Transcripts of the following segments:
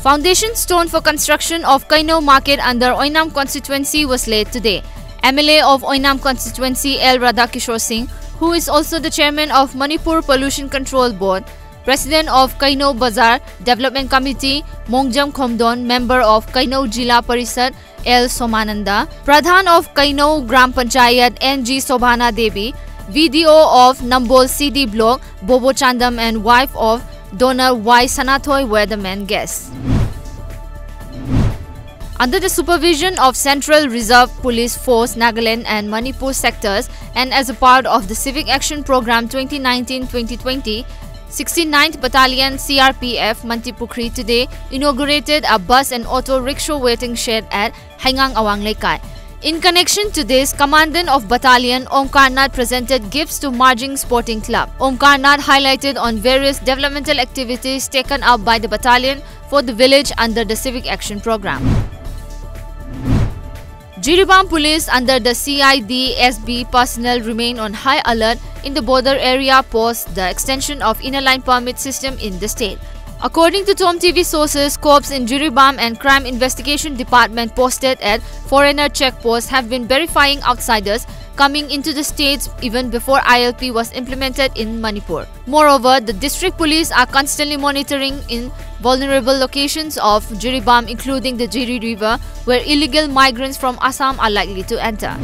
Foundation stone for construction of KEINOU market under Oinam constituency was laid today. MLA of Oinam constituency L. Radhakishore Singh, who is also the chairman of Manipur Pollution Control Board, President of KEINOU Bazar Development Committee Mongjam Khomdon, member of KEINOU Jila Parishad L. Somananda, Pradhan of KEINOU Gram Panchayat N.G. Sobhana Devi, VDO of Nambol CD Block Bobo Chandam and wife of donor Y. Sanathoy were the main guests. Under the supervision of Central Reserve Police Force Nagaland and Manipur sectors and as a part of the Civic Action Program 2019-2020, 69th Battalion CRPF Mantipukri today inaugurated a bus and auto rickshaw waiting shed at Haingang Awang Lekai. In connection to this, Commandant of Battalion Omkarnath presented gifts to Marjing Sporting Club. Omkarnath highlighted on various developmental activities taken up by the battalion for the village under the Civic Action Program. JIRIBAM police under the CIDSB personnel remain on high alert in the border area post the extension of inner line permit system in the state. According to TOMTV sources, corps in JIRIBAM and Crime Investigation Department posted at foreigner checkposts have been verifying outsiders coming into the states even before ILP was implemented in Manipur. Moreover, the district police are constantly monitoring in vulnerable locations of JIRIBAM, including the Jiri River, where illegal migrants from Assam are likely to enter.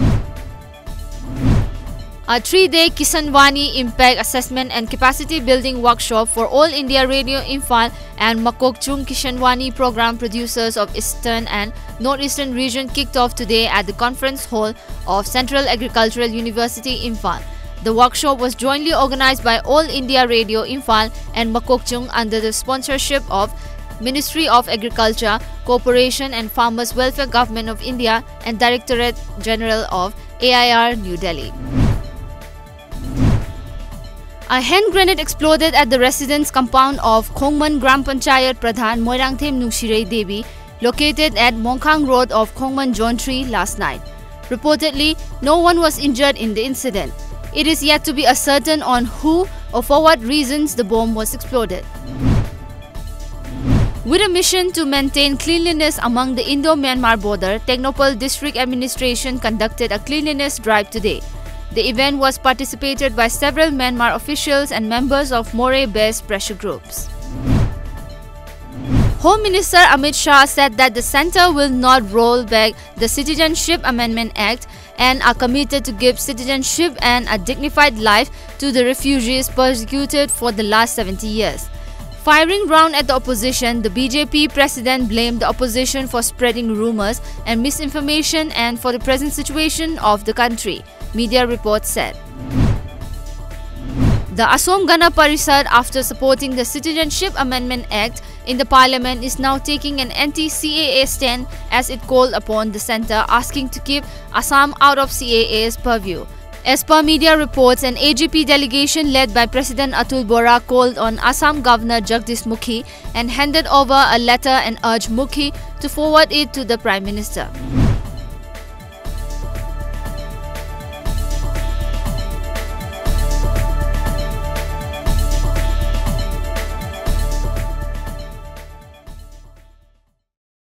A 3-day Kisanwani Impact Assessment and Capacity Building Workshop for All India Radio Imphal and Makokchung Kishanwani program producers of Eastern and Northeastern region kicked off today at the conference hall of Central Agricultural University Imphal. The workshop was jointly organized by All India Radio Imphal and Makokchung under the sponsorship of Ministry of Agriculture, Cooperation and Farmers Welfare Government of India and Directorate General of AIR, New Delhi. A hand grenade exploded at the residence compound of Khongman Gram Panchayat Pradhan Moirangthem Nungshirei Devi, located at Mongkhang Road of Khongman Zone 3 last night. Reportedly, no one was injured in the incident. It is yet to be ascertained on who or for what reasons the bomb was exploded. With a mission to maintain cleanliness among the Indo-Myanmar border, Technopole District Administration conducted a cleanliness drive today. The event was participated by several Myanmar officials and members of Moreh-based pressure groups. Home Minister Amit Shah said that the centre will not roll back the Citizenship Amendment Act and are committed to give citizenship and a dignified life to the refugees persecuted for the last 70 years. Firing round at the opposition, the BJP president blamed the opposition for spreading rumours and misinformation and for the present situation of the country, media reports said. The Assam Gana Parishad, after supporting the Citizenship Amendment Act in the parliament, is now taking an anti-CAA stand as it called upon the centre, asking to keep Assam out of CAA's purview. As per media reports, an AGP delegation led by President Atul Bora called on Assam Governor Jagdish Mukhi and handed over a letter and urged Mukhi to forward it to the Prime Minister.